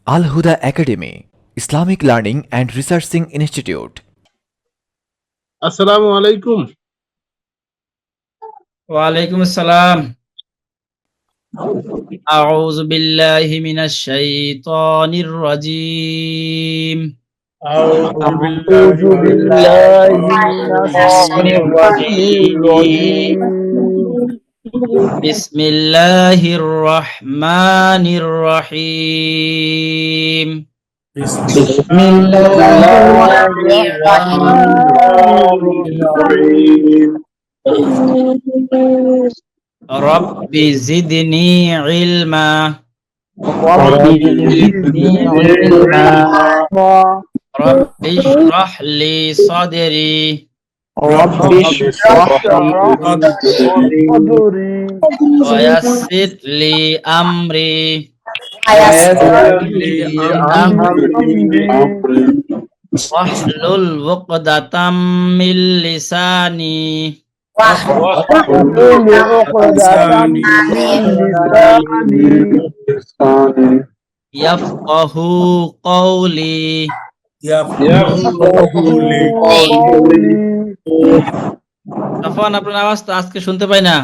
Al Huda Academy, Islamic Learning and Researching Institute. আসসালামু আলাইকুম। ওয়ালাইকুম আসসালাম। আউযু বিল্লাহি মিনাশ শাইতানির রাজীম। আউযু أعوذ بالله من الشيطان الرجيم বিসমিল্লাহির রহমানির রহিম। بسم الله الرحمن الرحيم রব্বি জিদনি ইলমা। رب زدني علما রব্বি ইশরাহ লি সাদরি رب اشرح لي صدري ওয়ায়াসসির লি আমরি ويسر لي أمري ওয়াহলুল উকদাতাম মিন লিসানি واحلل عقدة من لساني ইয়াফকাহু কওলি। يفقهوا قولي সাফওয়ান, আপনার আওয়াজ তো আজকে শুনতে পাই না।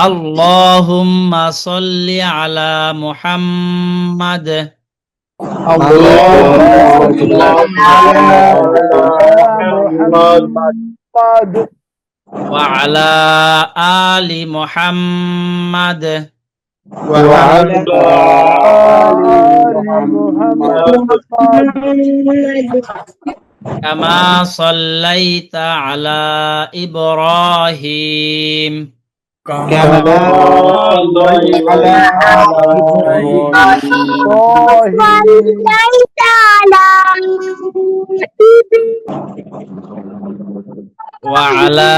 আল্লাহুম্মা সাল্লি আলা মুহাম্মাদ اللهم على محمد ওয়া আলা আলি মুহাম্মাদ وعلى آل محمد কামা সাল্লাইতা আলা ইব্রাহিম كما صليت على ওয়া আলা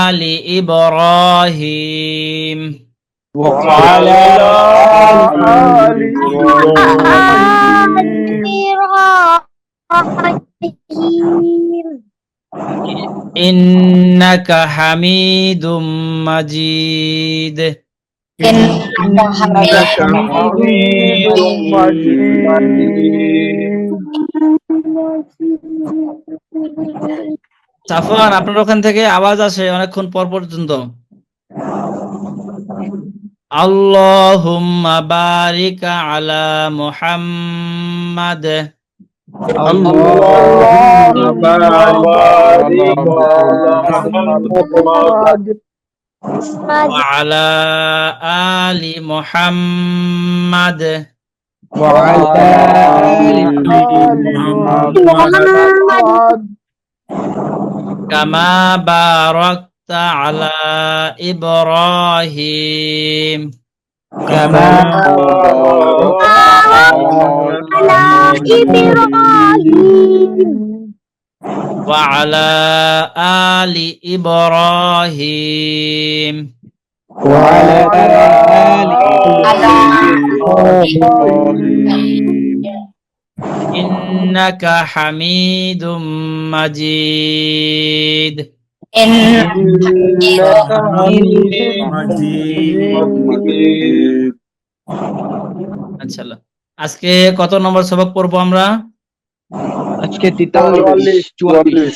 আলি ইব্রাহিম وعلى آل ইন্নাকা হামিদুম মাজিদ। إنك حميد مجيد সাফওয়ান, আপনার ওখান থেকে আওয়াজ আসে অনেকক্ষণ পর পর্যন্ত। আল্লাহুম্মা বারিক আলা মুহাম্মাদ اللهم بارك على محمد ওয়া আলা আলি মুহাম্মাদ وعلى آل محمد কামা বারাকতা আলা ইব্রাহিম كما باركت على إبراهيم ওয়া আলা আলি ইব্রাহিম وعلى آل إبراهيم ইন্নাকা হামিদুম মাজিদ। إنك حميد مجيد আচ্ছা, আজকে কত নম্বর সবক পড়বো আমরা? আজকে 43 44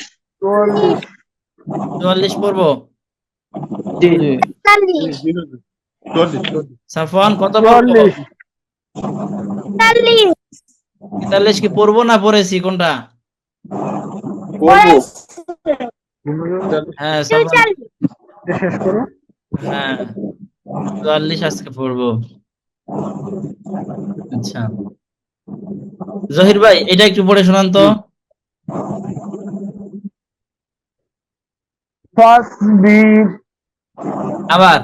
44 পড়বো। জি সাফওয়ান, কত পড়বো? 43 কি পড়বো না পড়েছি কোনটা? হ্যাঁ সাফওয়ান, শেষ করো হ্যাঁ 44 আজকে পড়বো। আচ্ছা জহির ভাই, এটা একটু পড়ে শোনান তো। ফাসবির আবার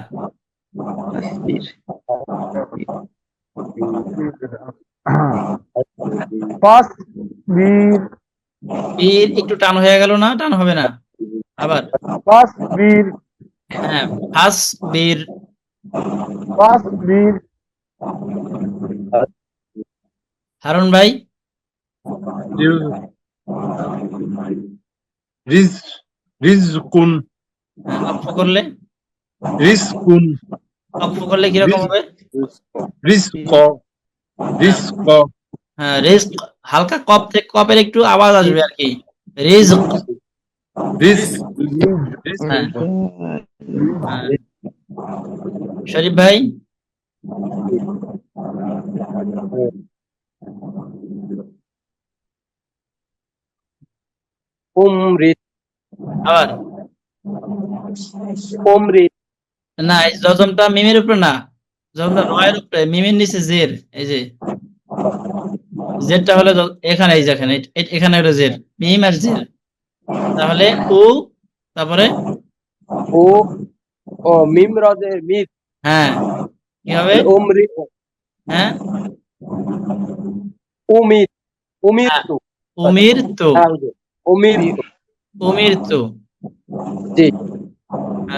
ফাসবির বীর একটু টান হয়ে গেল না? টান হবে না, আবার। ফাসবির হ্যাঁ, হাস বীর। ফাসবির হারুন ভাই, রিজকুন অক্ষ করলে রিজকুন ওয়াকফ করলে কিরকম হবে? রিস্ক রিস্ক হ্যাঁ, রিস্ক হালকা কপ থেকে কপের একটু আওয়াজ আসবে আর কি। রিজক। রিস্ক হ্যাঁ, হ্যাঁ। শরীফ ভাই, অমৃত আবার অমৃত না, এই জজমটা মিমের উপরে না, জজমটা রয়ের উপরে, মিমের নিচে জের। এই যে জেরটা হলো এখানে, এই যে এখানে, এখানে হলো জের, মিম আর জের। তাহলে উ, তারপরে ও ও মিম রজের মিত হ্যাঁ কি হবে? অমৃত হ্যাঁ, উমিত হ্যাঁ, উমিত উমির তো, উমিত উমির তো। জি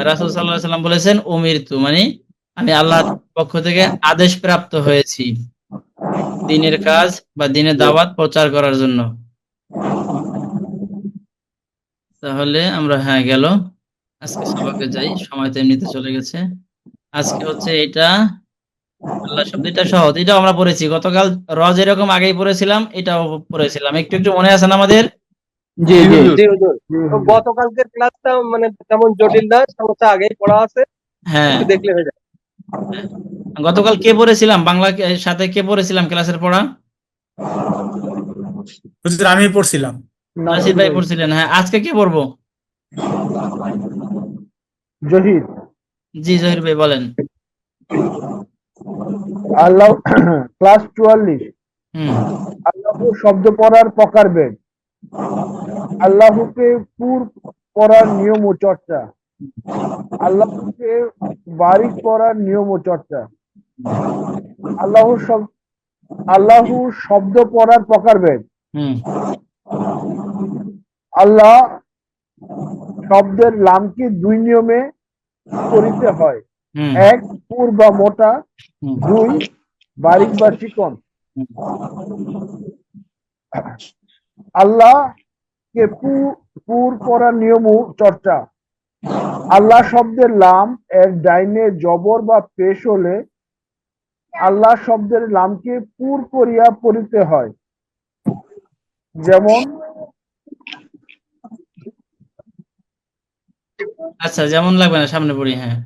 রাসূল সাল্লাল্লাহু আলাইহি সাল্লাম বলেছেন উমিরতু, মানে আমি আল্লাহর পক্ষ থেকে আদেশ প্রাপ্ত হয়েছি দ্বীনের কাজ বা দ্বীনের দাওয়াত প্রচার করার জন্য। তাহলে আমরা হ্যাঁ গেল, আজকে সবাইকে যাই, সময় তো এমনিতে চলে গেছে। আজকে হচ্ছে এটা আল্লাহ শব্দ, এটা সহজ, এটাও আমরা পড়েছি গতকাল। র যেরকম আগেই পড়েছিলাম, এটাও পড়েছিলাম, একটু একটু মনে আছে না আমাদের? জি জি জি হুজুর। তো গতকালকের ক্লাসটা মানে তেমন জটিল না, সমস্যা আগেই পড়া আছে, হ্যাঁ, একটু দেখলে হয়ে যাবে। হ্যাঁ। গতকাল কে পড়েছিলাম বাংলা সাথে, কে পড়েছিলাম ক্লাসের পড়া? হুজুর আমি পড়ছিলাম। নাসির ভাই পড়ছিলেন। হ্যাঁ, আজকে কে পড়বো? জহির। জি জহির ভাই বলেন। আল্লাহ ক্লাস 44। হুম, আল্লাহু শব্দ পড়ার প্রকারভেদ। আল্লাহকে পুর পড়ার নিয়ম ও চর্চা। আল্লাহকে বারিক পড়ার নিয়ম ও চর্চা। আল্লাহু শব্দ পড়ার প্রকারভেদ। হুম, আল্লাহ শব্দের লামকে দুই নিয়মে করিতে হয়। হুম, এক, পুর বা মোটা। হুম, দুই, বারিক বা চিকন। হুম। আল্লাহ কে পুর পড়ার নিয়ম ও চর্চা। আল্লাহ শব্দের লাম এর ডাইনে জবর বা পেশ হলে আল্লাহ শব্দের লামকে পুর করিয়া পড়িতে হয়। যেমন আচ্ছা, যেমন লাগবে না, সামনে পড়ি। হ্যাঁ,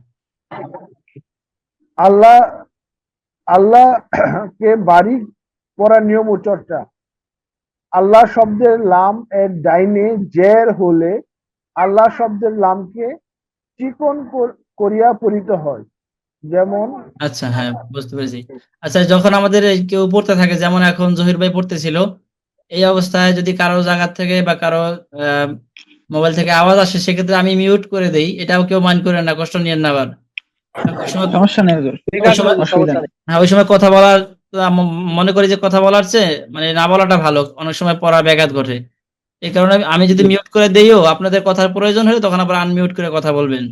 আল্লাহ আল্লাহ কে বারিক পড়ার নিয়ম ও চর্চা। আল্লাহ শব্দের লাম এর ডাইনে জের হলে আল্লাহ শব্দের লামকে চিকন করিয়া পড়িতে হয়। যেমন আচ্ছা, হ্যাঁ বুঝতে পেরেছি। আচ্ছা, যখন আমাদের এই কেউ পড়তে থাকে, যেমন এখন জহির ভাই পড়তেছিল, এই অবস্থায় যদি কারো জায়গা থেকে বা কারো মোবাইল থেকে আওয়াজ আসে, সেক্ষেত্রে আমি মিউট করে দেই, এটাও কেউ মাইন্ড করেন না, কষ্ট নিয়েন না আবার। ওই সময় সমস্যা নেই হুজুর, ঠিক ওই আছে সময় হুজুর, সমস্যা নেই। হ্যাঁ, ওই সময় কথা বলার মনে করি যে কথা বলার চেয়ে মানে না বলাটা ভালো, অনেক সময় পড়া ব্যাঘাত ঘটে। এই কারণে আমি যদি মিউট করে দেইও, আপনাদের কথার প্রয়োজন হলে তখন আবার আনমিউট করে কথা বলবেন।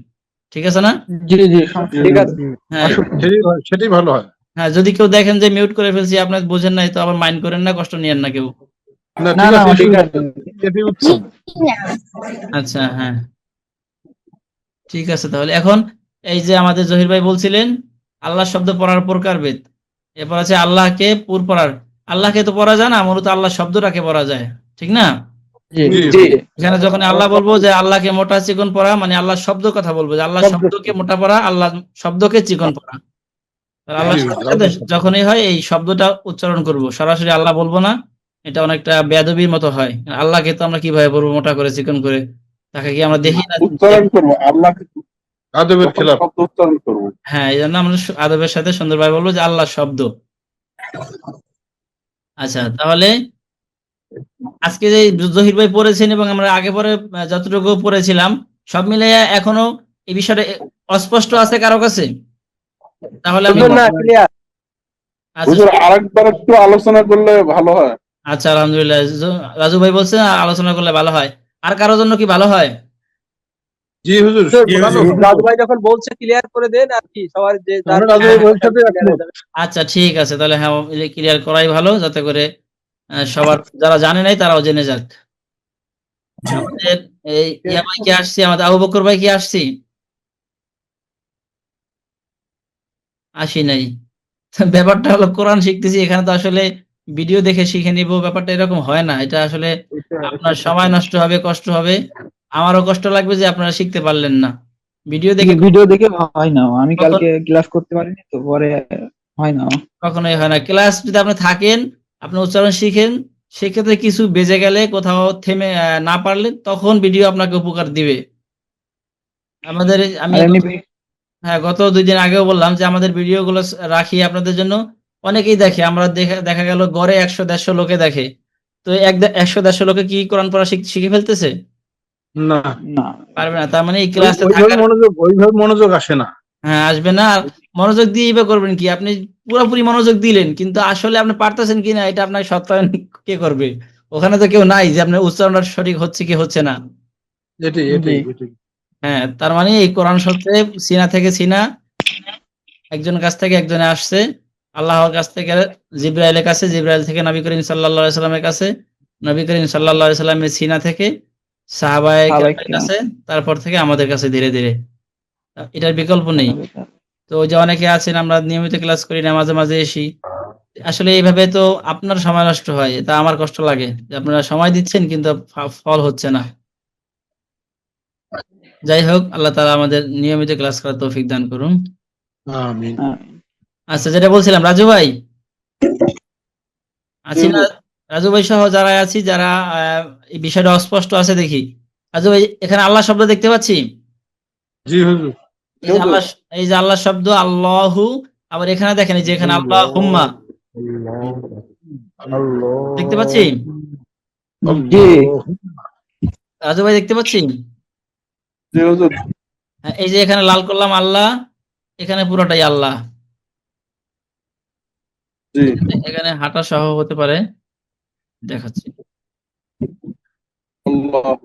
ঠিক আছে না? জি জি সমস্যা ঠিক নেই। আছে হ্যাঁ, সেটাই ভালো হয়। হ্যাঁ, যদি কেউ দেখেন যে মিউট করে ফেলছি, আপনার বোঝেন নাই, তো আবার মাইন্ড করেন না, কষ্ট নিয়েন না কেউ। না না ঠিক না আছে, অসুবিধা নেই। এটাই উত্তম। আচ্ছা, হ্যাঁ ঠিক আছে। তাহলে এখন এই যে আমাদের জহির ভাই বলছিলেন আল্লাহ শব্দ পড়ার প্রকারভেদ, এরপর আছে আল্লাহকে পুর পড়ার। আল্লাহকে তো পড়া যায় না, মূলত আল্লাহ শব্দটাকে পড়া যায়, ঠিক না? জি জি জি এখানে যখন আল্লাহ বলবো যে আল্লাহকে মোটা চিকন পড়া, মানে আল্লাহ শব্দ কথা বলবো যে আল্লাহ শব্দ শব্দকে মোটা পড়া, আল্লাহ শব্দকে চিকন পড়া। আর জি আল্লাহর সাথে সাথে যখনই হয় এই শব্দটা উচ্চারণ করব, সরাসরি আল্লাহ বলবো না, এটা অনেকটা বেয়াদবির মতো হয়। আল্লাহকে তো আমরা কিভাবে বলবো মোটা করে চিকন করে? তাকে কি আমরা দেখি না? উচ্চারণ করবো আল্লাহ আদবের যখন খেলাফ। শব্দ উচ্চারণ করবো। হ্যাঁ, এই জন্য আমরা আদবের সাথে সুন্দরভাবে বলবো যে আল্লাহ শব্দ। আচ্ছা, তাহলে আজকে যে জহির ভাই পড়েছেন এবং আমরা আগে পরে যতটুকু পড়েছিলাম, সব মিলিয়ে এখনো এই বিষয়টা অস্পষ্ট আছে কারো কাছে? তাহলে আমি হুজুর না ক্লিয়ার। আচ্ছা, হুজুর আরেকবার একটু আলোচনা করলে ভালো হয়। আচ্ছা আলহামদুলিল্লাহ, রাজু ভাই বলছে আলোচনা করলে ভালো হয়। আর কারোর জন্য কি ভালো হয়? জি হুজুর, ভালো ভালো। রাজু ভাই যখন বলছে ক্লিয়ার করে দেন আর কি, সবার যে যার আমরা রাজু ভাইয়ের সাথে clear হয়ে একমত। যাবে। আচ্ছা ঠিক আছে, তাহলে হ্যাঁ ক্লিয়ার করাই ভালো, যাতে করে সবার যারা জানে নাই তারাও জেনে যাক। আমাদের এই ইয়া ভাই কি আসছি, আমাদের আবু বকর ভাই কি আসছি? আসি নাই। ব্যাপারটা হলো কোরআন শিখতেছি, এখানে তো আসলে ভিডিও দেখে শিখে নিব, ব্যাপারটা এরকম হয় না। এটা আসলে আপনার সময় নষ্ট হবে, কষ্ট হবে, আমারও কষ্ট লাগবে যে আপনারা শিখতে পারলেন না। ভিডিও দেখে ভিডিও দেখে হয় না, আমি কখন কালকে ক্লাস করতে পারিনি তো, পরে হয় না। কখনোই হয় না। ক্লাস যদি আপনি থাকেন, আপনি উচ্চারণ শিখেন, সেক্ষেত্রে কিছু বেজে গেলে, কোথাও থেমে না পারলেন, তখন ভিডিও আপনাকে উপকার দিবে। আমাদের আমি আর এমনি হ্যাঁ, গত 2 দিন আগেও বললাম যে আমাদের ভিডিওগুলো রাখি আপনাদের জন্য। অনেকেই দেখে, আমরা দেখা গেল গড়ে 100-150 লোকে দেখে। তো 100-150 লোকে কি কোরআন পড়া শিখে ফেলতেছে? না, না, পারবে না। তার মানে এই ক্লাসে ওইভাবে থাকার মনোযোগ আসে না। হ্যাঁ, আসবে না। আর মনোযোগ দিয়েই বা করবেন কি? আপনি পুরোপুরি মনোযোগ দিলেন, কিন্তু আসলে আপনি পারতেছেন কিনা এটা আপনার সত্যায়ন কে করবে? ওখানে তো কেউ নাই যে আপনার উচ্চারণটা সঠিক হচ্ছে কি হচ্ছে না। এটাই জি। এটাই এটাই হ্যাঁ, তার মানে এই কোরআন সত্যে সিনা থেকে সিনা, একজনের কাছ থেকে একজনে আসছে। আল্লাহর কাছ থেকে জিব্রাইলের কাছে, জিব্রাইল থেকে নবী করিম সাল্লাল্লাহু আলাইহি সাল্লামের কাছে, নবী করিম সাল্লাল্লাহু আলাইহি সাল্লামের সিনা থেকে সাহাবায়ে কেরামের সাহাবায়ে কাছে, তারপর থেকে আমাদের কাছে ধীরে ধীরে। এটার বিকল্প নেই। তো ওই যে অনেকে আছেন আমরা নিয়মিত ক্লাস করি না, মাঝে মাঝে এসি। আসলে এইভাবে তো আপনার সময় নষ্ট হয়। তা আমার কষ্ট লাগে যে আপনারা সময় দিচ্ছেন কিন্তু ফল হচ্ছে না। যাই হোক, আল্লাহ তাআলা আমাদের নিয়মিত ক্লাস করার তৌফিক দান করুন। আমিন। আচ্ছা, যেটা বলছিলাম, রাজু ভাই আছি না? রাজু ভাই সহ যারা আছি, যারা এই বিষয়টা অস্পষ্ট আছে দেখি। রাজু ভাই, এখানে আল্লাহ শব্দ দেখতে পাচ্ছি। জি হুজুর। এই যে আল্লাহ, এই যে আল্লাহ শব্দ আল্লাহু, আবার এখানে দেখেন এই যে এখানে আল্লাহুম্মা দেখতে পাচ্ছি। জি, রাজু ভাই দেখতে পাচ্ছি। জি হুজুর। হ্যাঁ, এই যে এখানে লাল করলাম আল্লাহ, এখানে পুরোটাই আল্লাহ। জি। এখানে হাঁটা সহ হতে পারে, দেখাচ্ছি। আল্লাহ।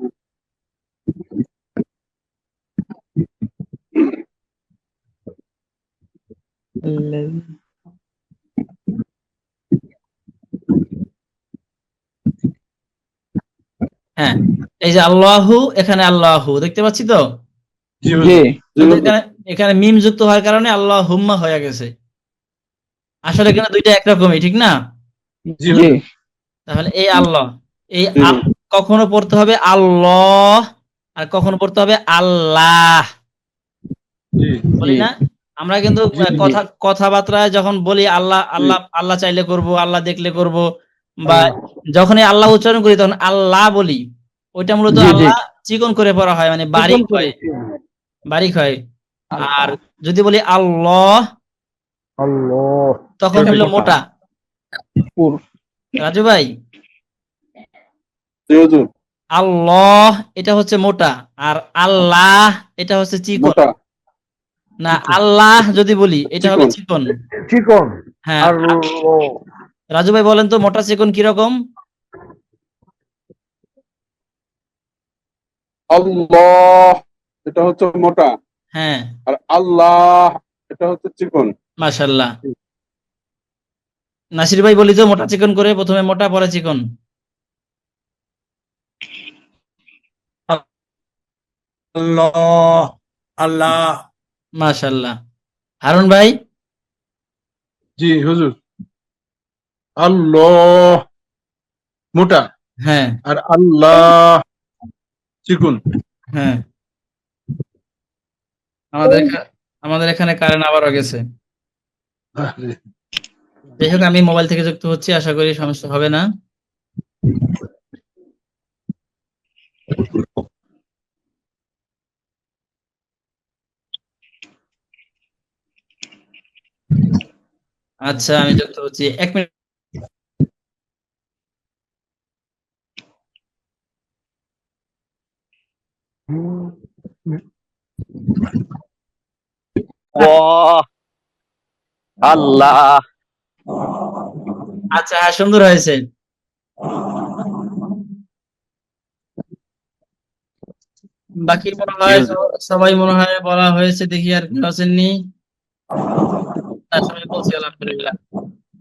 হ্যাঁ, এই যে আল্লাহু, এখানে আল্লাহু দেখতে পাচ্ছি তো। জি জি, হুজুর। কিন্তু এখানে এখানে মিম যুক্ত হওয়ার কারণে আল্লাহুম্মা হয়ে গেছে। আসলে কিন্তু দুইটা একরকমই, ঠিক না? জি জি, হুজুর। তাহলে এই আল্লাহ, এই জি। কখনো পড়তে হবে আল্লাহ, আর কখনো পড়তে হবে আল্লাহ। জি বলি জি, না? আমরা কিন্তু জি, জি। কথাবার্তায় যখন বলি আল্লাহ আল্লাহ আল্লাহ চাইলে করব, আল্লাহ দেখলে করব, বা যখনই আল্লাহ উচ্চারণ করি তখন আল্লাহ বলি। ওইটা মূলত জি, জি, আল্লাহ চিকন করে পড়া হয়, মানে বারিক হয়, বারিক হয়। আর যদি বলি আল্লাহ, আল্লাহ তখন এটা হলো মোটা। পুর- রাজু ভাই, জি হুজুর। আল্লাহ এটা হচ্ছে মোটা, আর আল্লাহ এটা হচ্ছে চিকন। মোটা না, আল্লাহ যদি বলি এটা হবে চিকন। চিকন। চিকন। হ্যাঁ, আল্লাহ রাজু ভাই বলেন তো মোটা চিকন কিরকম? আল্লাহ এটা হচ্ছে মোটা, হ্যাঁ, আর আল্লাহ এটা হচ্ছে চিকন। মাশাআল্লাহ। নাসির ভাই বলি তো মোটা চিকন করে, প্রথমে মোটা পরে চিকন। আল্লাহ, আল্লাহ। মাশাআল্লাহ। হারুন ভাই? জি হুজুর। আল্লাহ মোটা হ্যাঁ, আর আল্লাহ চিকুন। হ্যাঁ। আমাদের আমাদের এখানে কারেন্ট আবারও গেছে। আরে, যাই হোক, আমি মোবাইল থেকে যুক্ত হচ্ছি, আশা করি সমস্যা হবে না। আচ্ছা, আমি যুক্ত হচ্ছি, 1 মিনিট। আল্লাহ আচ্ছা, হ্যাঁ, সুন্দর হয়েছে। বাকি মনে হয় সবাই মনে হয় বলা হয়েছে, দেখি আর কেউ আসেননি। সবাই বলছি আলহামদুলিল্লাহ।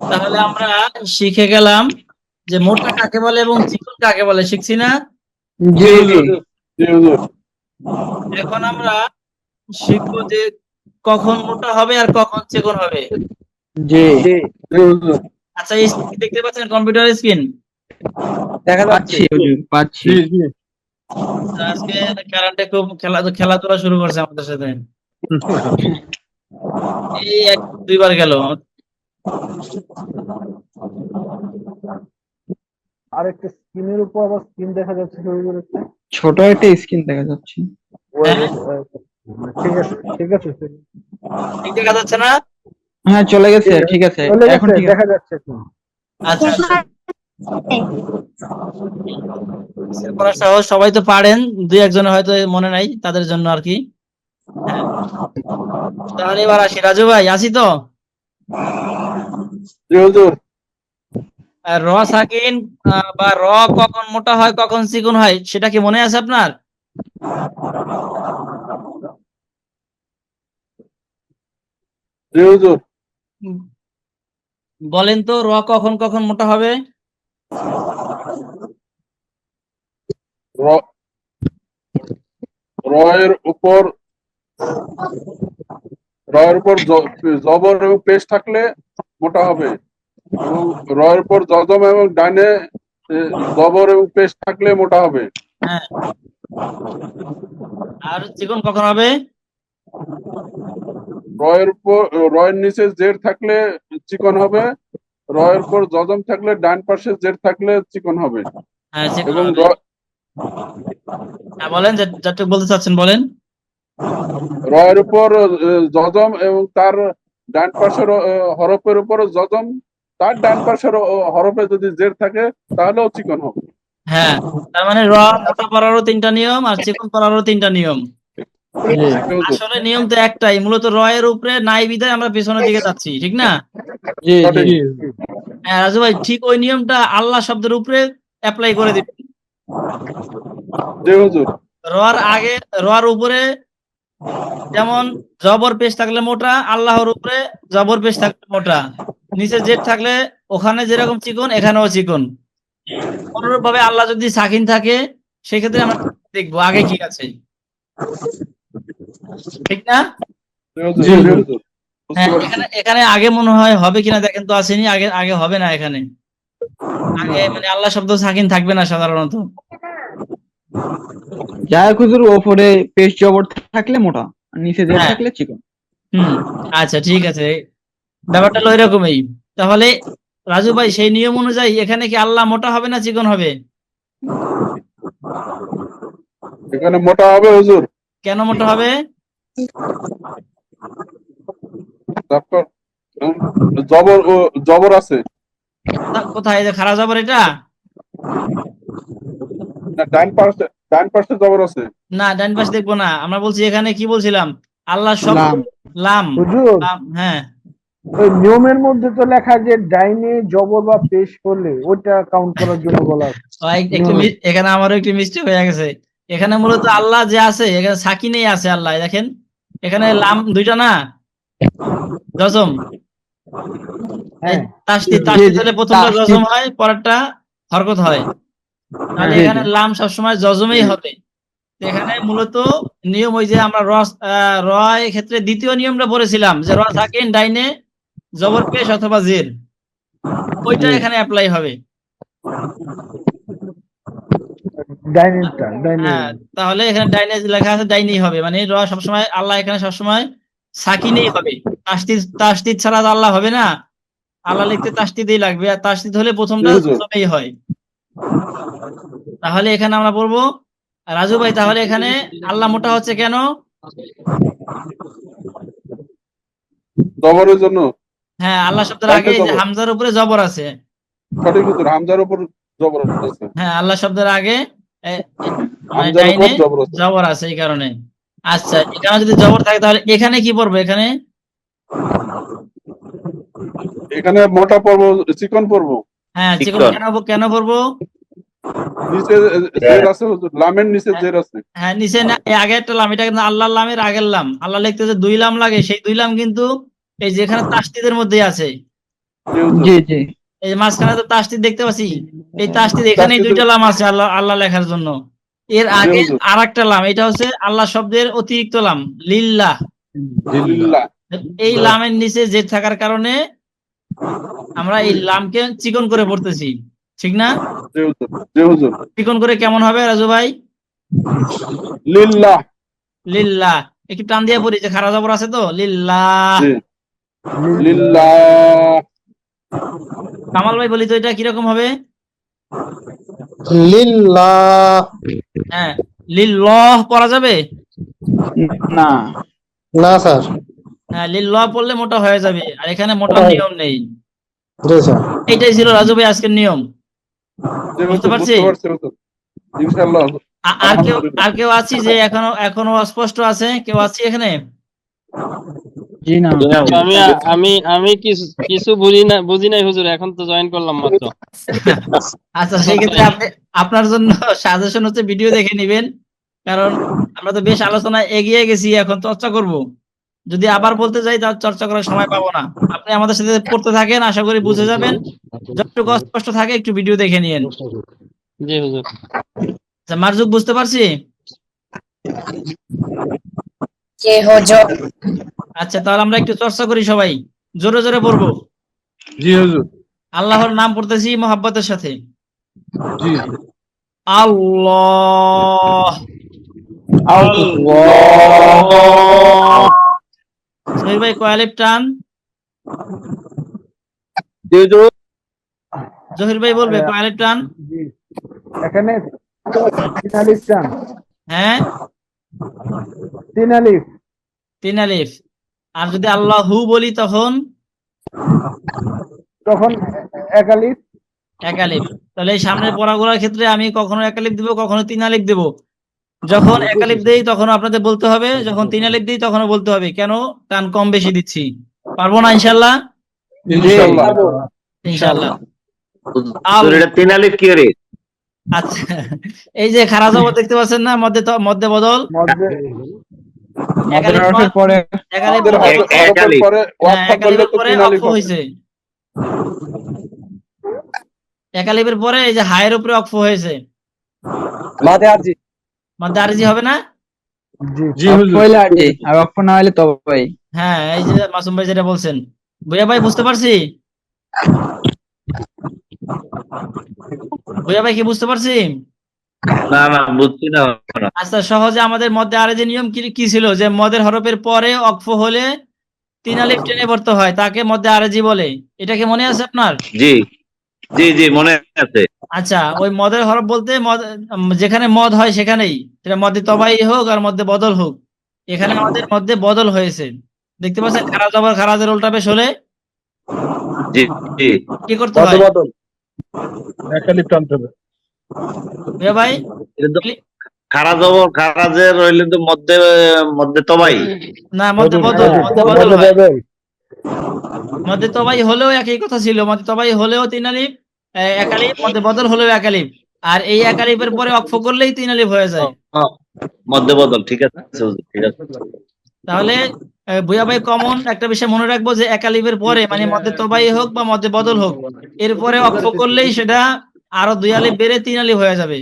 তাহলে আমরা শিখে গেলাম যে মোটা কাকে বলে এবং চিকন কাকে বলে, শিখছি না? জি হুজুর। জি হুজুর। এখন আমরা শিখবো যে কখন মোটা হবে আর কখন চিকন হবে? জি জি হুজুর আচ্ছা, এই screen দেখতে পাচ্ছেন, কম্পিউটার স্ক্রিন? দেখা পাচ্ছি যাচ্ছে হুজুর পাচ্ছি। জি জি আজকে কারেন্টে খুব খেলাধুলা শুরু করছে আমাদের সাথে। এই এক দুইবার গেল। আর একটা স্ক্রিনের উপর আবার স্ক্রিন দেখা যাচ্ছে হুজুর একটা। ছোট একটা স্ক্রিন দেখা যাচ্ছে। হ্যাঁ, ঠিক আছে ঠিক আছে ঠিক দেখা যাচ্ছে না? হ্যাঁ চলে গেছে, ঠিক আছে চলে এখন গেছে, ঠিক আছে। দেখা যাচ্ছে এখন। আচ্ছা আচ্ছা, পড়া সহজ, সবাই তো পারেন, দুই একজনের হয়তো মনে নাই, তাদের জন্য আর কি। হ্যাঁ, তাহলে এবার আসি, রাজু ভাই আসি তো? জি হুজুর। র সাকিন বা র কখন মোটা হয় কখন চিকন হয় সেটা কি মনে আছে আপনার? জি হুজুর। উম, বলেন তো, র কখন কখন মোটা হবে? র- রয়ের উপর জবর এবং পেশ থাকলে মোটা হবে, এবং রয়ের উপর জজম এবং ডানে জবর এবং পেশ থাকলে মোটা হবে। হ্যাঁ, আর চিকন কখন হবে? রয়ের নিচে জের থাকলে চিকন হবে, রয়ের উপর জজম থাকলে ডান পাশে জের থাকলে চিকন হবে। হ্যাঁ, চিকন এবং হবে। হ্যাঁ, বলেন, যতটুকু বলতে চাচ্ছেন বলেন। রয়ের উপর জজম এবং তার ডান পাশের হরফের উপর জজম, তার ডান পাশের হরফে যদি জের থাকে তাহলেও চিকন হবে। হ্যাঁ, তার মানে র মোটা করারও তিনটা নিয়ম আর চিকন করারও তিনটা নিয়ম। আসলে নিয়ম তো একটাই, মূলত র এর উপরে নাই বিধায় আমরা পেছনের দিকে যাচ্ছি, ঠিক না? জি জি সঠিক। জি হ্যাঁ রাজু ভাই, ঠিক ওই নিয়মটা আল্লাহ শব্দের উপরে অ্যাপ্লাই করে দিবেন। জি হুজুর। রর আগে, রর উপরে যেমন জবর পেশ থাকলে মোটা, আল্লাহর উপরে জবর পেশ থাকলে মোটা, নিচে জেড থাকলে ওখানে যেরকম চিকন এখানেও চিকন। অনুরূপ ভাবে আল্লাহ যদি সাকিন থাকে সেক্ষেত্রে আমরা দেখবো আগে কি আছে, ঠিক না? জি হুজুর। জি জি হুজুর। হুজুর। বুঝতে হ্যাঁ, পারছি। এখানে এখানে আগে মনে হয় হবে কিনা দেখেন তো, আসেনি আগে, আগে হবে না এখানে, আগে মানে আল্লাহ শব্দ সাকিন থাকবে না সাধারণত। যাই হোক হুজুর, ওপরে পেশ জবর থাকলে মোটা আর নিচে জের হ্যাঁ, থাকলে চিকন। হুম, আচ্ছা ঠিক আছে, ব্যাপারটা হলো এরকমই। তাহলে রাজু ভাই, সেই নিয়ম অনুযায়ী এখানে কি আল্লাহ মোটা হবে না চিকন হবে? এখানে মোটা হবে হুজুর। কেন মোটা হবে? তারপর জবর জবর আছে কোথায়, এই যে খাড়া জবর এটা? না, ডান পাশে জবর আছে। না, ডান পাশে দেখবো না, আমরা বলছি এখানে কি বলছিলাম, আল্লাহ শব্দ লাম। লাম। হুজুর লাম, হ্যাঁ। ওই নিয়মের মধ্যে তো লেখা যে ডাইনে জবর বা পেশ করলে ওইটা কাউন্ট করার জন্য বলা আছে। একটু এখানে আমারও একটু মিস্টেক হয়ে গেছে। এখানে মূলত আল্লাহ যে আছে এখানে সাকিনেই আছে আল্লাহ, দেখেন এখানে লাম দুইটা না, জজম। এই হ্যাঁ তাসদিদ জি তাসদিদ জি হলে প্রথমটা তাসদিদ। জজম হয়, পরেরটা হরকত হয়। তাহলে জি এখানে জি লাম সবসময় জজমেই হবে। তো এখানে মূলত নিয়ম ওই যে আমরা র এর ক্ষেত্রে দ্বিতীয় নিয়মটা পড়েছিলাম যে র সাকিন ডাইনে জবর পেশ অথবা জের, ওইটা জি এখানে অ্যাপ্লাই হবে। ডাইনে হ্যাঁ, তাহলে এখানে ডাইনে লেখা আছে ডাইনেই হবে, মানে র সবসময় আল্লাহ এখানে সবসময় সাকিনেই হবে। তাসদিদ তাসদিদ ছাড়া তো আল্লাহ হবে না, আল্লাহ লিখতে তাসদিদই লাগবে, আর তাসদিদ হলে জি প্রথমটা হুজুর। জজমেই হয়। তাহলে এখানে আমরা বলবো, রাজু ভাই তাহলে এখানে আল্লাহ মোটা হচ্ছে কেন? জবরের জন্য। হ্যাঁ, আল্লাহ শব্দের আগে ডাইনে এই যে জবর। হামজার উপরে জবর আছে। সঠিক হুজুর, হামজার উপর জবর আছে। হ্যাঁ, আল্লাহ শব্দের আগে এ, এ, মানে হামজার উপর ডাইনে জবর আছে। জবর আছে এই কারণে। আচ্ছা, এখানে যদি জবর থাকে তাহলে এখানে কি পড়বো? এখানে এখানে মোটা পর্ব, চিকন পর্ব। হ্যাঁ চিকন কেন কেন পড়বো? নিচে জের আছে হুজুর, লামের নিচে হ্যাঁ, জের আছে। হ্যাঁ, নিচে না, এই আগে একটা লাম, এটা কিন্তু আল্লাহর লামের আগের লাম। আল্লাহ লিখতে যে দুই লাম লাগে, সেই দুই লাম কিন্তু এই যেখানে তাসদিদের মধ্যেই আছে। জি হুজুর। জি জি এই যে মাঝখানে তো তাসদিদ দেখতে পাচ্ছি, এই তাসদিদ এখানেই তাসদিদের- দুইটা লাম আছে আল্লাহ আল্লাহ লেখার জন্য। এর জি আগে হুজুর। আর একটা লাম, এটা হচ্ছে আল্লাহ শব্দের অতিরিক্ত লাম, লিল্লাহ। লিল্লাহ। এই লামের নিচে জের থাকার কারণে আমরা এই লামকে চিকন করে পড়তেছি, ঠিক না? জি হুজুর, জি হুজুর। চিকন করে কেমন হবে রাজু ভাই? লিল্লাহ। লিল্লাহ। একটু টান দিয়ে পড়ি, যে খারা জবর আছে তো, লিল্লাহ। জি। লিল্লাহ। কামাল ভাই বলি তো এটা কিরকম হবে? লিল্লাহ। হ্যাঁ, লিল্লাহ পড়া যাবে? না। না স্যার। হ্যাঁ, লিল্লাহ পড়লে মোটা হয়ে যাবে, আর এখানে মোটা হয়। নিয়ম নেই। জি স্যার। এইটাই ছিল রাজু ভাই আজকের নিয়ম। জি বুঝতে হুজুর, পারছি? বুঝতে পারছি হুজুর। ইনশাআল্লাহ। আর কেউ আছি যে এখনো অস্পষ্ট আছে? কেউ আছি এখানে? জি না। আমি আমি আমি কিছু বুঝি নাই হুজুর, এখন তো জয়েন করলাম মাত্র। আচ্ছা, সেক্ষেত্রে আপনার জন্য সাজেশন হচ্ছে ভিডিও দেখে নিবেন, কারণ আমরা তো বেশ আলোচনায় এগিয়ে গেছি, এখন চর্চা করব। যদি আবার বলতে যাই তাহলে চর্চা করার সময় পাবো না। আপনি আমাদের সাথে পড়তে থাকেন, আশা করি বুঝে যাবেন। যতটুকু অস্পষ্ট থাকে একটু ভিডিও দেখে নিয়েন। জি হুজুর। আচ্ছা, মারজুক বুঝতে পারছি? আচ্ছা, তাহলে আমরা একটু চর্চা করি সবাই, জোরে জোরে পড়বো। জি হুজুর। আল্লাহর নাম পড়তেছি মোহাব্বতের সাথে। জি। আল্লাহ। সোহেল ভাই কয় আলিফ টান? জি হুজুর। জহির ভাই বলবে কয় আলিফ টান? জি। এখানে 3 আলিফ টান। হ্যাঁ, 3 আলিফ। 3 আলিফ। আর যদি আল্লাহু বলি তখন? তখন 1 আলিফ। 1 আলিফ। তাহলে এই সামনের পড়াগুলোর ক্ষেত্রে আমি কখনো 1 আলিফ দিব, কখনো 3 আলিফ দেব। যখন 1 আলিফ দেই তখন আপনাদের বলতে হবে, যখন 3 আলিফ দিই তখনও বলতে হবে। কেন? টান কম বেশি দিচ্ছি। পারবো না ইনশাল্লাহ? ইনশাআল্লাহ। ইনশাল্লাহ। এটা 3 আলিফ কি রে? আচ্ছা, এই যে খারা জবর দেখতে পাচ্ছেন না, মধ্যে বদল। মধ্যে 1 আলিফ হরফের পরে 1 আলিফ আমাদের হরফের পরে ওয়াকফ হ্যাঁ, 1 করলে আলিফের তো পরে 3 আলিফ অক্ফ হবে। হয়েছে। 1 আলিফের পরে এই যে হায়ের উপরে অক্ফ হয়েছে, মাঝে আরজি। মধ্যে আরজি হবে না? জি অক্ষ হুজুর। হইলে আরজি, আর অক্ষ না হইলে তবাই। হ্যাঁ, এই যে মাসুম ভাই যেটা বলছেন, ভুয়া ভাই বুঝতে পারছি? ভুয়া ভাই কি বুঝতে পারছি? না না, বুঝছি না। আচ্ছা, সহজে আমাদের মধ্যে আরজি নিয়ম কি ছিল, যে মদের হরফের পরে অক্ফ হলে 3 আলিফ টেনে পড়তে হয়, তাকে মধ্যে আরজি বলে। এটা কি মনে আছে আপনার? জি জি জি, মনে আছে। আচ্ছা, ওই মদের হরফ বলতে যেখানে মদ হয় সেখানেই, সেটা মধ্যে তবাই হোক আর মধ্যে বদল হোক, এখানে আমাদের মধ্যে বদল হয়েছে। দেখতে পাচ্ছেন খারা জবর খারাজের উল্টা পেশ হলে জি জি। কি করতে হয়? বদল। 1 আলিফ টানতে হবে। ভুয়া ভাই, এটা তো খারা জবর খারাজের রইলে তো মধ্যে মধ্যে তবাই। না, মধ্যে বদল হয়। মধ্যে তবাই হলেও একই কথা ছিল, মধ্যে তবাই হলেও 3 আলিফ, 1 আলিফ, মধ্যে বদল হলেও 1 আলিফ। আর এই 1 আলিফের পরে অক্ফ করলেই 3 আলিফ হয়ে যায়। মধ্যে বদল, ঠিক আছে হুজুর, ঠিক আছে। তাহলে ভুয়া ভাই কমন একটা বিষয় মনে রাখবো, যে 1 আলিফের পরে মানে মধ্যে তবাই হোক বা মধ্যে বদল হোক, এরপরে অক্ফ করলেই সেটা আরো 2 আলিফ বেড়ে 3 আলিফ হয়ে যাবে,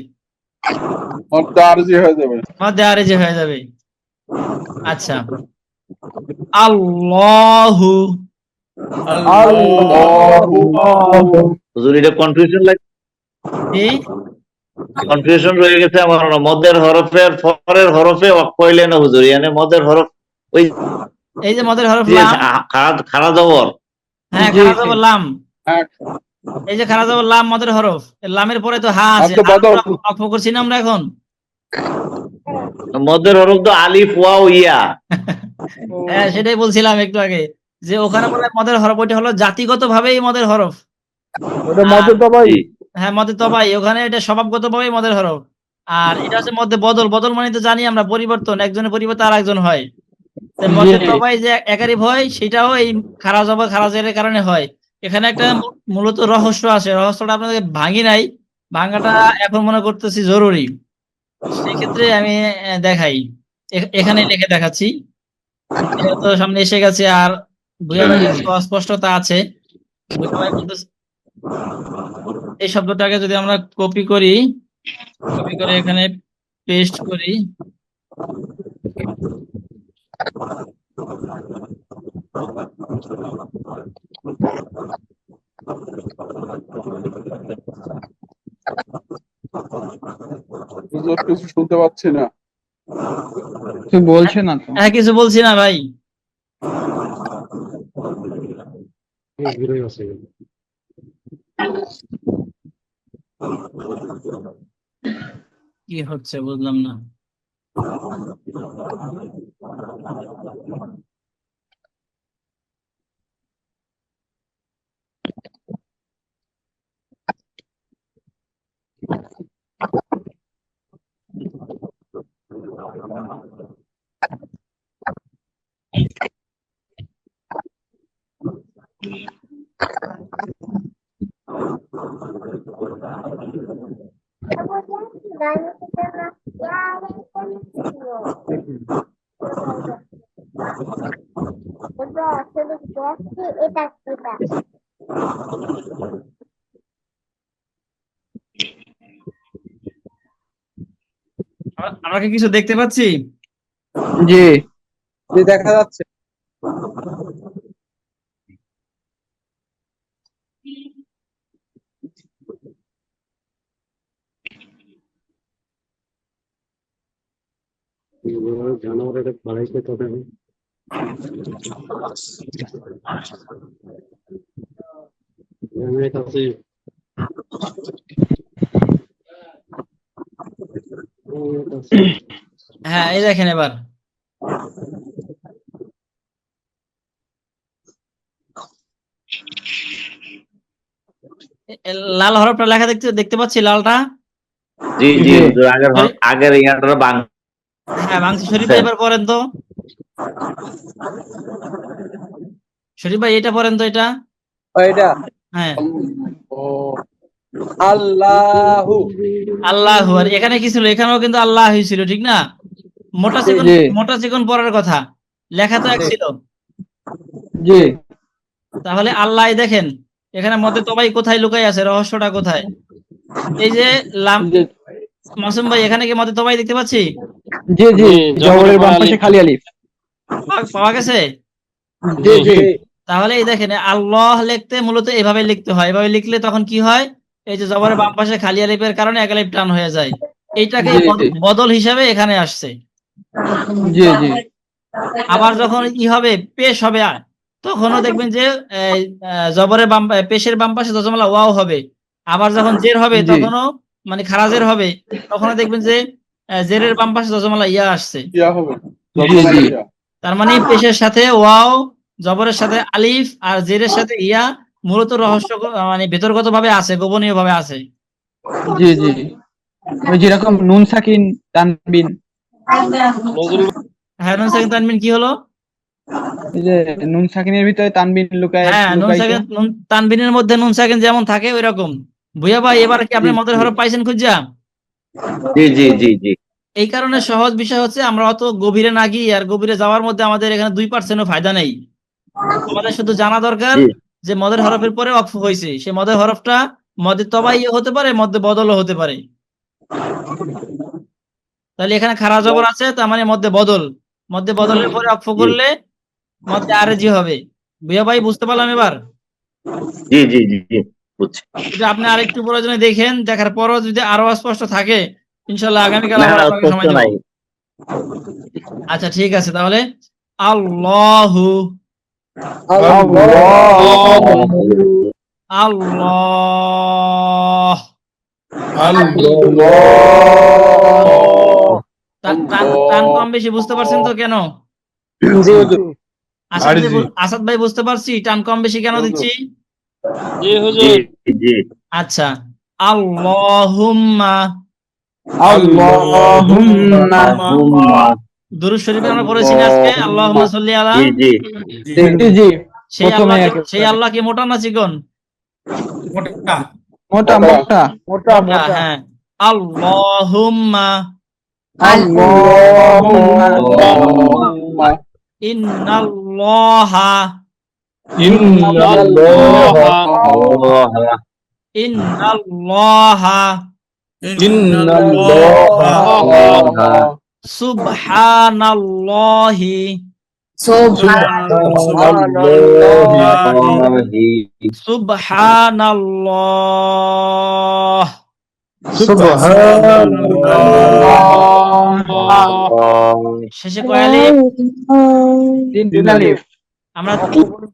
মধ্যে আরজি হয়ে যাবে। মধ্যে আরজি হয়ে যাবে। আচ্ছা, আল্লাহু। হুজুর, এটা কনফিউশন কি? রয়ে গেছে আমার। মধ্যের হরফের পরের হরফে অক্ষ হইলে না হুজুর, মানে মধ্যের হরফ ওই এই যে মদের হরফ যে লাম। খারা জবর। হ্যাঁ, খারা জবর লাম। হ্যাঁ, এই যে খারা জবর লাম মদের হরফ, এর লামের পরে তো হা আছে, মধ্যে বদল। অক্ফ করছি না আমরা এখন। মধ্যের হরফ তো আলিফ ওয়াও ইয়া। হ্যাঁ, সেটাই বলছিলাম একটু আগে, যে ওখানে বলে মদের হরফ, ওইটা হলো জাতিগত ভাবেই মদের হরফ। ওটা মধ্যে তবাই। জি। হ্যাঁ, মধ্যে তবাই, ওখানে এটা স্বভাবগত ভাবেই মদের হরফ। আর এটা হচ্ছে মধ্যে বদল মানে তো জানি আমরা, পরিবর্তন, একজনের পরিবর্তে আর একজন হয়। তো মধ্যে তবাই যে একারিফ হয়, সেটাও এই খারা জবর খারাজের কারণে হয়। এখানে একটা মূলত রহস্য আছে, রহস্যটা আপনাদের ভাঙি নাই, ভাঙাটা এখন মনে করতেছি জরুরি। সেক্ষেত্রে আমি দেখাই, এখানে লিখে দেখাচ্ছি। এটা তো সামনে এসে গেছে, আর ভুয়া ভাইয়ের কাছে অস্পষ্টতা আছে। ভুয়া ভাই বলতেছে, এই শব্দটাকে যদি আমরা কপি করে এখানে পেস্ট করি, হুজুর কিছু শুনতে পাচ্ছি না। তুই বলছে না তো। হ্যাঁ, কিছু বলছি না ভাই। কি হচ্ছে বুঝলাম না। আমরা কি কিছু দেখতে পাচ্ছি? জি জি, দেখা যাচ্ছে। হ্যাঁ, এই দেখেন এবার। লাল হরফটা লেখা দেখতে পাচ্ছি, লালটা। জি জি হুজুর, আগের ইয়াটা বাং। হ্যাঁ, বাংশি শরীফ ভাই এবার পড়েন তো। শরীফ ভাই এটা পড়েন তো, এটা। এটা হ্যাঁ, আল্লাহু। আল্লাহু। আর এখানে কি ছিল? এখানেও কিন্তু আল্লাহ ছিল, ঠিক না? জি মোটা চিকন পড়ার কথা, লেখা তো এক ছিল। জি তাহলে আল্লাহ, দেখেন এখানে মধ্যে তবাই কোথায় লুকাই আছে, রহস্যটা কোথায়? এই যে লাম, জি মাসুম ভাই, এখানে কি মধ্যে তবাই দেখতে পাচ্ছি? জি জি জবরের বাম পরে পাশে আলিফ। খালি আলিফ। পাওয়া গেছে? জি জি তাহলে এই দেখেন, আল্লাহ লিখতে মূলত এভাবে লিখতে হয়। এভাবে লিখলে তখন কি হয়? এই যে জবরের বাম পাশে খালি আলিফের কারণে এক আলিফ টান হয়ে যায়। এইটাকে জি বদল হিসাবে এখানে আসছে। জি জি আবার যখন কি হবে, পেশ হবে, তখনও দেখবেন যে এই, জবরের বাম, পেশের বাম পাশে দজমালা ওয়াও হবে। আবার যখন জের হবে জি তখনও, মানে খারা জের হবে, তখনও দেখবেন যে জেরের বাম পাশে দজমালা ইয়া আসছে। ইয়া হবে, জি জি তার মানে পেশের সাথে ওয়াও, জবরের সাথে আলিফ, আর জেরের সাথে ইয়া মূলত রহস্য, মানে ভেতরগত ভাবে আছে, গোপনীয় ভাবে আছে। জি জি ওই যেরকম নুন সাকিন তানবিন, নজরুল হ্যাঁ, নুন সাকিন তানবিন কি হলো? এই যে নুন সাকিনের ভিতরে তানবিন হ্যাঁ, নুন লুকায়িত। সাকিন, তানবিনের মধ্যে নুন সাকিন যেমন থাকে ওই রকম। ভুইয়া ভাই, এবার কি আপনি জি মদের হরফ পাইছেন খুঁজা? জি জি জি জি এই কারণে সহজ বিষয় হচ্ছে, আমরা অত গভীরে না গিয়ে, আর গভীরে যাওয়ার মধ্যে আমাদের এখানে 2% ফায়দা নেই। আমাদের শুধু জানা দরকার জি যে মদের হরফের পরে ওয়াকফ হয়েছে, সে মদের হরফটা মধ্যে তবাই হতে পারে, মধ্যে বদলও হতে পারে। তাহলে এখানে খারা জবর আছে, তার মানে মধ্যে বদল। মধ্যে বদলের পরে ওয়াকফ জি করলে মধ্যে আরেজি হবে। ভুইয়া ভাই, বুঝতে পারলাম এবার? জি জি জি জি বুঝছি। এটা আপনি আরেকটু প্রয়োজনে দেখেন, দেখার পরও যদি আরো অস্পষ্ট থাকে, ইনশাল্লাহ আগামীকাল না আবার না আপনাকে স্পষ্ট সময় দেব। নাই। আচ্ছা, ঠিক আছে তাহলে। আল্লাহু, আল্লাহ। টান কম বেশি বুঝতে পারছেন তো কেন? জি হুজুর। আসাদ ভাই, বুঝতে পারছি টান কম বেশি কেন দিচ্ছি। জি জি হুজুর। জি আচ্ছা, আল্লাহুম্মা। আল্লাহুম্মা আল্লাহুম্মা। দুরূদ শরীফে আমরা পড়েছি না আজকে, আল্লাহুম্মা সাল্লি আলা। জি জি জি জি সেই প্রথমে আল্লাহ, একেবারে সেই আল্লাহ কি মোটা না চিকন? মোটা মোটা মোটা মোটা, মোটা। হ্যাঁ। আল্লাহুম্মা আল্লাহুম্মা আল্লাহুম্মা ইন্নাল্লাহা, আল্লাহ আল্লাহ ইন্নাল্লাহা আল্লাহ সুবহানাল্লাহি সুবহানাল্লাহ। শেষে কয় আলিফ? তিন আলিফ। আমরা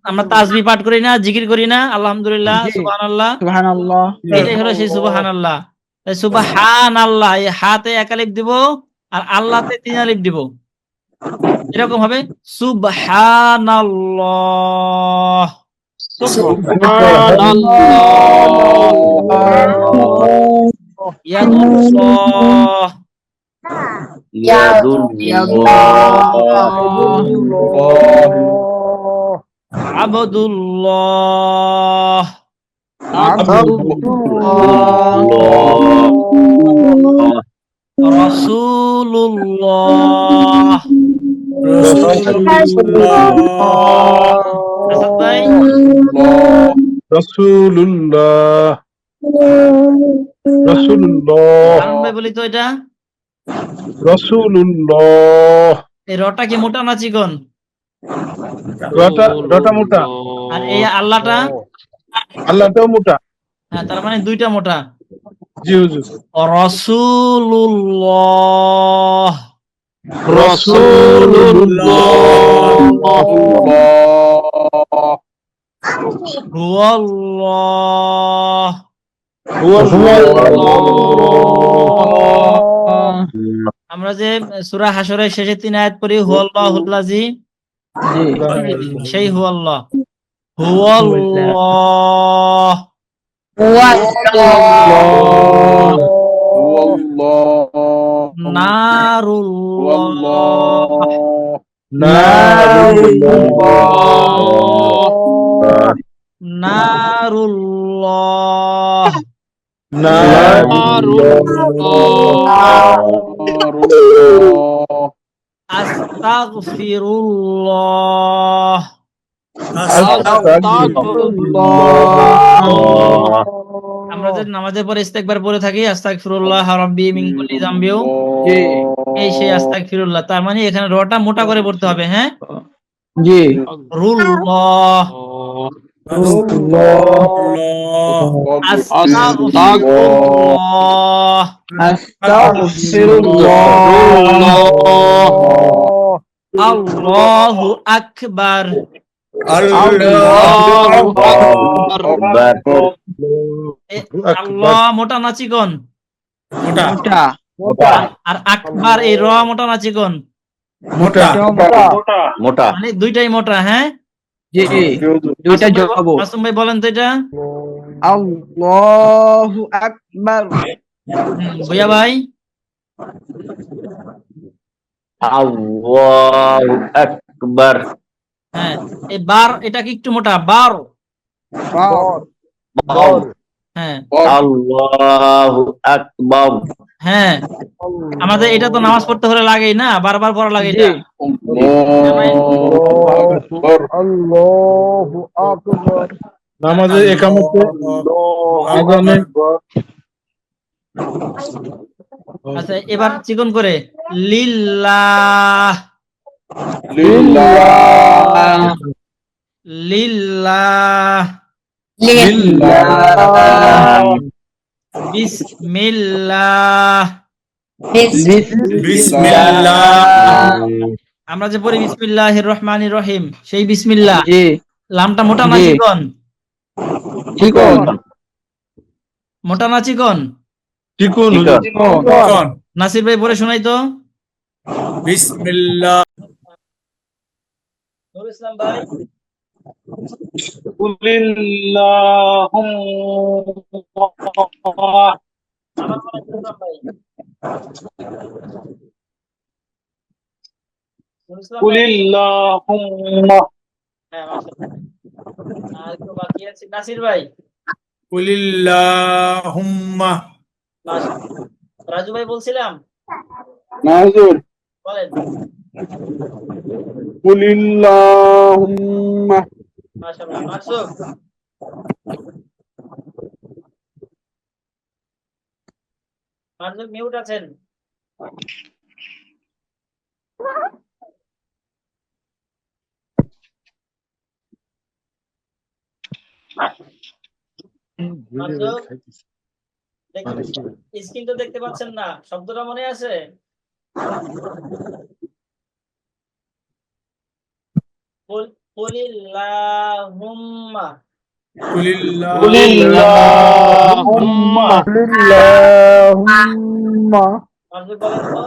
আমরা তাসবিহ পাঠ করি না, জিকির করি না, আলহামদুলিল্লাহ, জি। সুবহানাল্লাহ, সুবহানাল্লাহ। এটাই হলো সেই সুবহানাল্লাহ। তাই সুবহানাল্লাহ, এই হাতে এক আলিফ দিব আর আল্লাহতে তিন আলিফ দিব। এরকম হবে সুবহানাল্লাহ। ইয়াদুল্লাহ, আবদুল্লাহ, রাসূলুল্লাহ। আসাদ ভাই, রাসূলুল্লাহ রাসূলুল্লাহ হারুন ভাই বলি তো এটা, রাসূলুল্লাহ। এই রটা কি মোটা না চিকন? রটা মোটা, আর এই আল্লাহটা? আল্লাহটাও মোটা। হ্যাঁ, তার মানে দুইটা মোটা। জি হুজুর। রাসূলুল্লাহ, হুয়াল্লাহ, আমরা যে সূরা হাশরের শেষে ৩ আয়াত পড়ি, হুয়াল্লাহুল্লাযী, জি। সেই হুয়াল্লাহ। হুয়াল্লাহ, নারুল্লাহ, নারুল্লাহ, আস্তাগফিরুল্লাহ, আমরা যে নামাজের পরে ইস্তেগফার পড়ে থাকি, আস্তাগফিরুল্লাহ রাব্বি মিন কুল্লি যামবি, এই সেই আস্তাগফিরুল্লাহ। তার মানে এখানে রটা মোটা করে পড়তে হবে। হ্যাঁ, জি। রুল্লাহ, আস্তাগফিরুল্লাহ, আল্লাহু আকবার, আল্লাহ মোটা না চিকন? মোটা। আর আকবার, এই র মোটা না চিকন? মোটা। মানে দুইটাই মোটা। হ্যাঁ, জি। দুইটা মাসুম ভাই জবর। মাসুম ভাই বলেন তো এটা। আল্লাহু আকবার। ভুইয়া ভাই, আল্লাহু আকবার। হ্যাঁ, এই বার এটা কি একটু মোটা? বার, হ্যাঁ আল্লাহু আকবার। হ্যাঁ, আমাদের এটা তো নামাজ পড়তে হলে লাগেই না, বারবার পড়া লাগে জি। এটা। আল্লাহু আকবার। নামাজে একামতে আযানে আচ্ছা, এবার চিকন করে লিল্লাহ, লিল্লাহ, বিসমিল্লাহ। আমরা যে পড়ি বিসমিল্লাহির রহমানির রহিম, সেই বিসমিল্লাহ, জি। লামটা মোটা না জি। চিকন? চিকন। মোটা না চিকন? চিকুন নাসির ভাই পড়ে শোনাই তো। বিসমিল্লাহ। নুরুল ইসলাম ভাই, আমার বলেন নুরুল ইসলাম ভাই। নুরুল ইসলাম ভাই, হ্যাঁ, মাশাআল্লাহ। আর একটু বাকি আছে নাসির ভাই। কুলিল্লাহুম্মা। মাশাআল্লাহ। রাজু ভাই বলছিলাম, না হুজুর। বলেন। কুলিল্লাহুম্মা। মাশাআল্লাহ। মাকসুদ, মাকসুদ মিউট আছেন। স্ক্রিন তো দেখতে পাচ্ছেন না, শব্দটা মনে আছে? কুলিল্লাহুম্মা কুলিল্লাহুম্মা লিল্লাহুম্মা আপনি বলেন তো।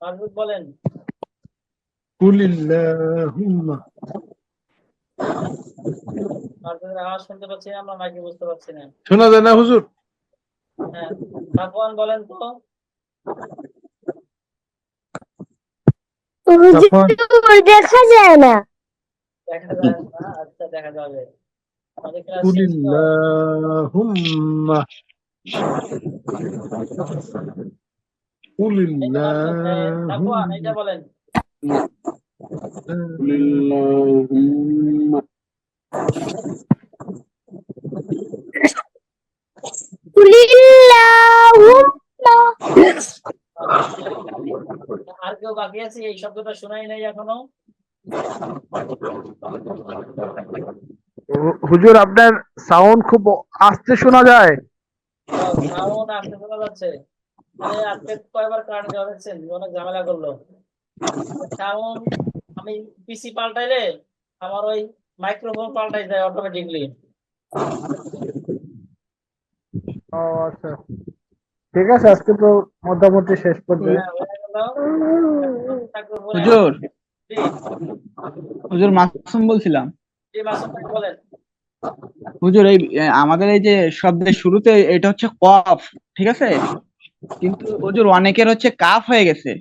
আপনি বলেন। কুলিল্লাহুম্মা আপনাদের আওয়াজ শুনতে পাচ্ছি না, আমরা নাকি বুঝতে পারছি না। শোনা যায় না হুজুর? হ্যাঁ, সাফওয়ান বলেন তো। দেখা যায় না। দেখা যায় না, আচ্ছা দেখা যাবে। আমাদের ক্লাস শেষ তো। কুলিল্লাহুম্মা সাফওয়ান এটা বলেন। কুলিল্লাহুম্মা আর কেউ বাকি আছে এই শব্দটা শোনাই নাই এখনো? হুজুর আপনার সাউন্ড খুব আস্তে শোনা যায়। সাউন্ড আসতে শোনা যাচ্ছে। আরে আজকে কয়বার কারেন্ট যাওয়া দেখছেন, অনেক ঝামেলা করলো। সাউন্ড আমি পিসি পাল্টাইলে আমার ওই মাইক্রোফোন পাল্টাই যায় অটোমেটিকলি। ও আচ্ছা, ঠিক আছে, আজকে তো মোটামুটি শেষ পর্যায়ে। হুজুর হুজুর মাসুম বলছিলাম। বলেন। হুজুর এই আমাদের এই যে শব্দের শুরুতে এটা হচ্ছে কফ, ঠিক আছে, কিন্তু হুজুর অনেকের হচ্ছে কাফ হয়ে গেছে।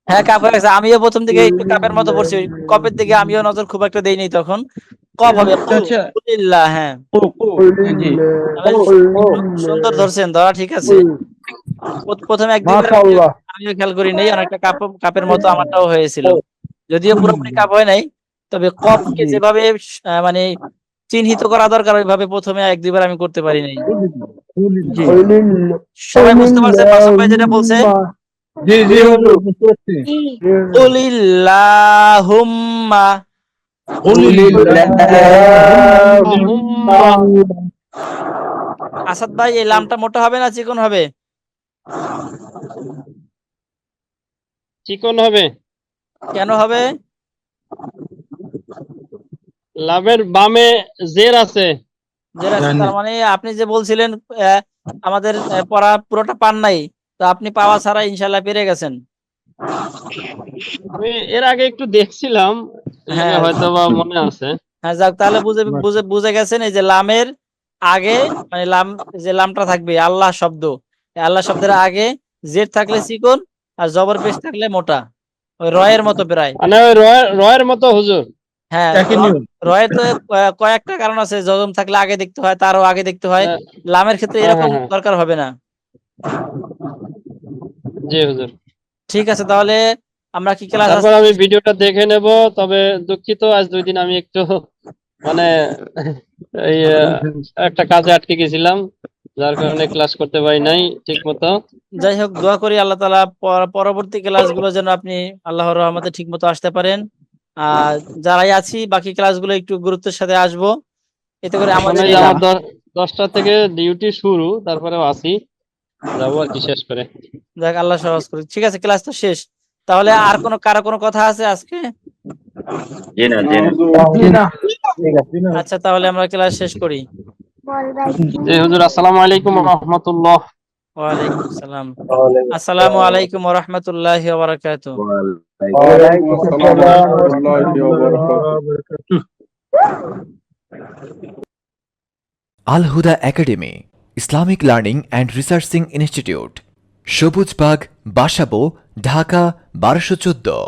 হ্যাঁ, কাপ হয়ে গেছে। আমিও প্রথম দিকে একটু কাপের মতো পড়ছি, কপের দিকে আমিও নজর খুব একটা দেইনি তখন। কপ হবে হচ্ছে আলহামদুলিল্লাহ। হ্যাঁ, জি সুন্দর ধরছেন, ধরা ঠিক আছে। প্রথমে এক দুইবার মাশাআল্লাহ। আমিও খেয়াল করি নাই, অনেকটা কাপের মতো আমারটাও হয়েছিল, যদিও পুরোপুরি কাপ হয় নাই। তবে কপকে যেভাবে মানে চিহ্নিত করা দরকার ওইভাবে প্রথমে এক দুইবার আমি করতে পারি নাই। সবাই বুঝতে পারছে মাসুম ভাই যেটা বলছে? জি জি হুজুর, বুঝতে পারছি। কুলিল্লাহুম্মা। আসাদ ভাই এই লামটা মোটা হবে না চিকন হবে? চিকন হবে। কেন হবে? লাভের বামে জের আছে। তার মানে আপনি যে বলছিলেন আমাদের পড়া পুরোটা পান নাই, তো আপনি পাওয়া ছাড়া ইনশাল্লাহ পেরে গেছেন। আমি এর আগে একটু দেখছিলাম, হ্যাঁ হয়তো বা মনে আছে। হ্যাঁ, যাক তাহলে বুঝে গেছেন। এই যে লামের আগে মানে যে লামটা থাকবে আল্লাহ শব্দ, আল্লাহ শব্দের আগে জেড থাকলে চিকন আর জবর পেশ থাকলে মোটা, ওই রয়ের মতো প্রায়। মানে ওই রয়ের মতো হুজুর। হ্যাঁ, রয়ের তো কয়েকটা কারণ আছে, জজম থাকলে আগে দেখতে হয়, তারও আগে দেখতে হয়। লামের ক্ষেত্রে এরকম দরকার হবে না। জি হুজুর। ঠিক আছে, তাহলে আমরা কি ক্লাস তারপর আমি ভিডিওটা দেখে নেব। তবে দুঃখিত, আজ 2 দিন আমি একটু মানে এই একটা কাজে আটকে গেছিলাম, যার কারণে ক্লাস করতে পারি নাই ঠিক মতো। যাই হোক, দোয়া করি আল্লাহ তাআলা পরবর্তী ক্লাসগুলো যেন আপনি আল্লাহর রহমতে ঠিক মতো আসতে পারেন। আর যারাই আছি বাকি ক্লাসগুলো একটু গুরুত্বের সাথে আসবো, এতে করে আমাদের আমার 10টা থেকে ডিউটি শুরু, তারপরেও আসি, যাবো আর কি শেষ করে। যাক আল্লাহ সহজ করুক। ঠিক আছে, ক্লাস তো শেষ। তাহলে আর কারো কোনো কথা আছে আজকে? আচ্ছা, তাহলে আমরা ক্লাস শেষ করি। হুজুর, আসসালামু আলাইকুম ওয়া রাহমাতুল্লাহ। ওয়া আলাইকুম আসসালাম। আসসালামু আলাইকুম ওয়া রাহমাতুল্লাহি ওয়া বারাকাতুহু। ওয়ালাইকুম আসসালাম ওয়া রাহমাতুল্লাহি ওয়া বারাকাতুহু। Al Huda academy Islamic learning and researching institute, Sabujbag, Basabo, Dhaka 1214।